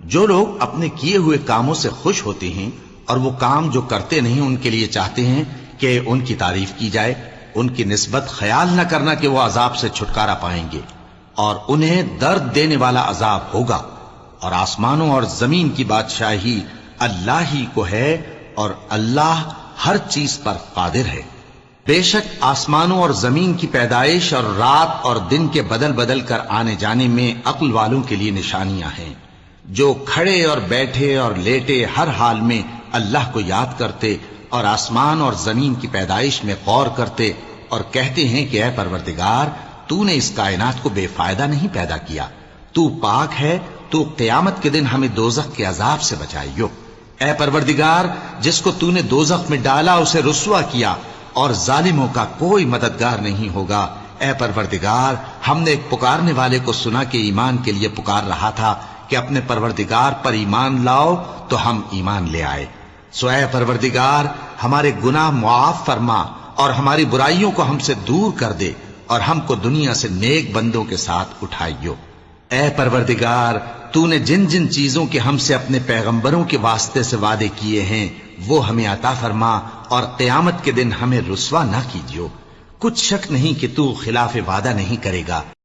جو لوگ اپنے کیے ہوئے کاموں سے خوش ہوتے ہیں اور وہ کام جو کرتے نہیں ان کے لیے چاہتے ہیں کہ ان کی تعریف کی جائے، ان کی نسبت خیال نہ کرنا کہ وہ عذاب سے چھٹکارا پائیں گے اور انہیں درد دینے والا عذاب ہوگا۔ اور آسمانوں اور زمین کی بادشاہی اللہ ہی کو ہے اور اللہ ہر چیز پر قادر ہے۔ بے شک آسمانوں اور زمین کی پیدائش اور رات اور دن کے بدل بدل کر آنے جانے میں عقل والوں کے لیے نشانیاں ہیں، جو کھڑے اور بیٹھے اور لیٹے ہر حال میں اللہ کو یاد کرتے اور آسمان اور زمین کی پیدائش میں غور کرتے اور کہتے ہیں کہ اے پروردگار، تو نے اس کائنات کو بے فائدہ نہیں پیدا کیا، تو پاک ہے، تو قیامت کے دن ہمیں دوزخ کے عذاب سے بچائیو۔ اے پروردگار، جس کو تو نے دوزخ میں ڈالا اسے رسوا کیا اور ظالموں کا کوئی مددگار نہیں ہوگا۔ اے پروردگار، ہم نے ایک پکارنے والے کو سنا کہ ایمان کے لیے پکار رہا تھا کہ اپنے پروردگار پر ایمان لاؤ، تو ہم ایمان لے آئے۔ سو اے پروردگار، ہمارے گناہ معاف فرما اور ہماری برائیوں کو ہم سے دور کر دے اور ہم کو دنیا سے نیک بندوں کے ساتھ اٹھائیو۔ اے پروردگار، تو نے جن جن چیزوں کے ہم سے اپنے پیغمبروں کے واسطے سے وعدے کیے ہیں وہ ہمیں عطا فرما اور قیامت کے دن ہمیں رسوا نہ کیجیو۔ کچھ شک نہیں کہ تو خلاف وعدہ نہیں کرے گا۔